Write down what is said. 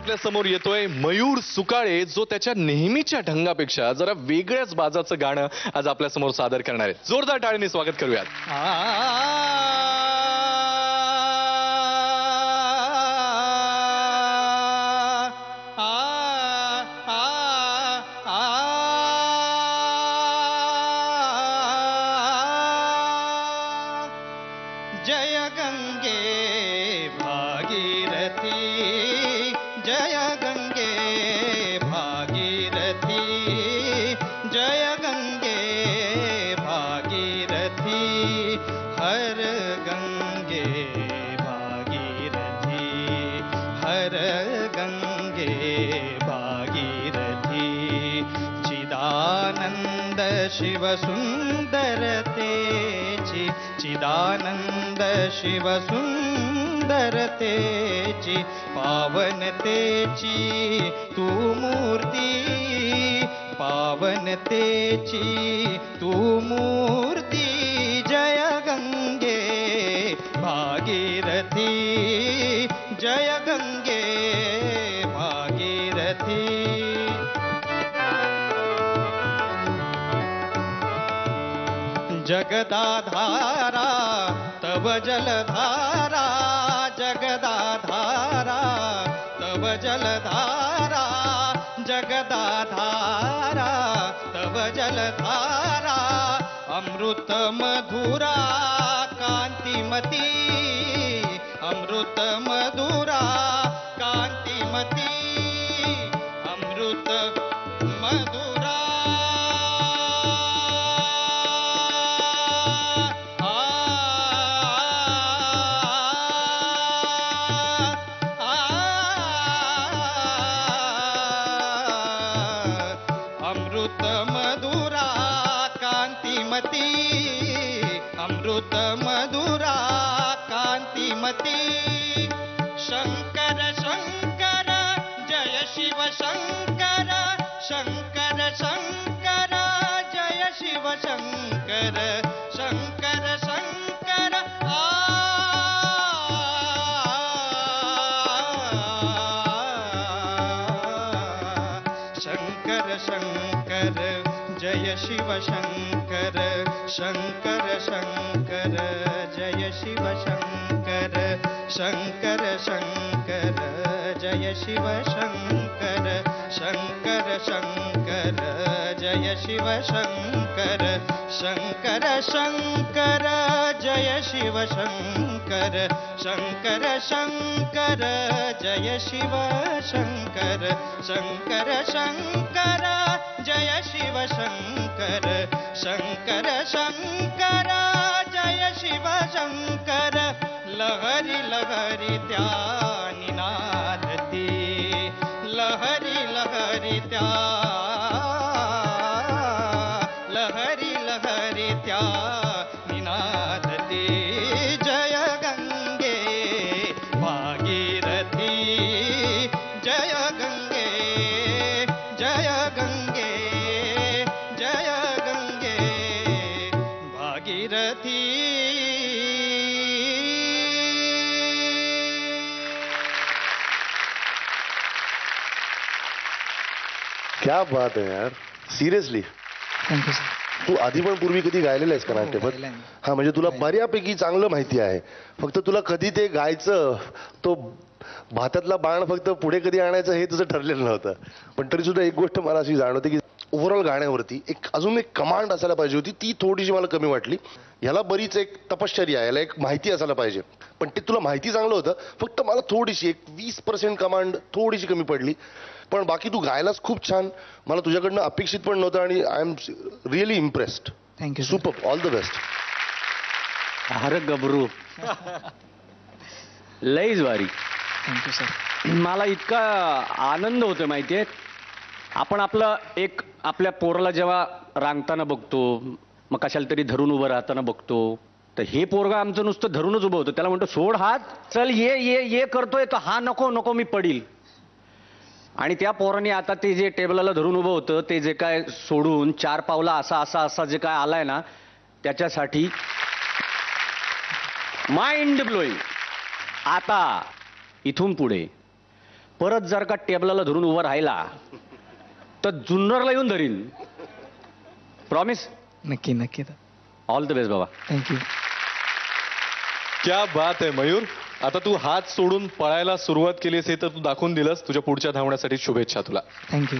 आपल्या समोर येतोय मयूर सुकाळे, जो त्याच्या नेहमीच्या ढंगापेक्षा जरा वेगळ्याच बाजाचं गाणं आज आपल्या समोर सादर करणार आहे. जोरदार टाळ्यांनी स्वागत करूयात. जय गंगे भागीरथी, जय गंगे भागीरथी, जय गंगे भागीरथी, हर गंगे भागीरथी, हर गंगे भागीरथी, चिदानंद शिव सुंदर तेची, चिदानंद शिव सुंदर तेची, पावन तेची तू मूर्ती, पावन तेची तू मूर्ती, जय गंगे भागीरथी, जय गंगे भागीरथी. जगदाधारा तव जलधारा, जगदाधारा तव जलधारा, जगदाधारा तव जलधारा, अमृत मधुरा कांतिमती, अमृत मधुरा कांतिमती, अमृत मधुरा. अमृत मधुरा कांतिमती, अमृत मधुरा कांतिमती, शंकर शंकर जय शिव शंकर, शंकर शंकर जय शिव शंकर, शंकर शंकर शंकर शंकर जय शिव शंकर, शंकर शंकर जय शिव शंकर, शंकर शंकर जय शिव शंकर, शंकर शंकर जय शिव शंकर, शंकर शंकर जय शिव शंकर, शंकर शंकर जय शिव शंकर, शंकर शंकर जय शिव शंकर, शंकर शंकर जय शिव शंकर, लहरी लहरी त्या निनादती, लहरी लहरी त्या, लहरी लहरी त्या निनादती, जय गंगे भागीरथी, जय गंगे, जय गंगे, जय गंगे भागीरथी. क्या बात आहे यार, सिरियसली. Thank you sir. तू आधी पण पूर्वी कधी गायलेलं आहेस का नाट्यपद? हा, म्हणजे तुला बऱ्यापैकी चांगलं माहिती आहे. फक्त तुला कधी ते गायचं, तो भातातला बाण फक्त पुढे कधी आणायचं हे तुझं ठरलेलं नव्हतं. पण तरी सुद्धा एक गोष्ट मला अशी जाणवते की ओव्हरऑल गाण्यावरती अजून एक कमांड असायला पाहिजे होती, ती थोडीशी मला कमी वाटली. याला बरीच एक तपश्चर्या आहे, याला एक माहिती असायला पाहिजे. पण ते तुला माहिती चांगलं होतं, फक्त मला थोडीशी एक 20% कमांड थोडीशी कमी पडली. पण बाकी तू गायलास खूप छान. मला तुझ्याकडनं अपेक्षित पण नव्हतं आणि I am really impressed. Thank you. Super, all the best. अरे गबरू, लईच भारी. Thank you sir. मला इतका आनंद होतो माहितीये. आपण आपल्या पोराला जेव्हा रांगताना बघतो, मग कशाला तरी धरून उभं राहताना बघतो, तर हे पोरगा आमचं नुसतं धरूनच उभं होतं. त्याला म्हणतो सोड हात, चल ये ये ये करतोय, तर हा नको नको मी पडील. आणि त्या पोराने आता ते जे टेबलाला धरून उभं होतं ते जे काय सोडून 4 पावला असा जे काय आलाय ना, त्याच्यासाठी माइंड ब्लोईंग. आता इथून पुढे परत जर का टेबलाला धरून उभा राहिला तर जुन्नरला येऊन धरीन. प्रॉमिस. नक्की नक्की ऑल द बेस्ट बाबा. थँक्यू. क्या बात आहे मयूर. आता तू हात सोडून पळायला सुरुवात केलीस हे तर तू दाखवून दिलंस. तुझ्या पुढच्या धावण्यासाठी शुभेच्छा तुला. थँक्यू.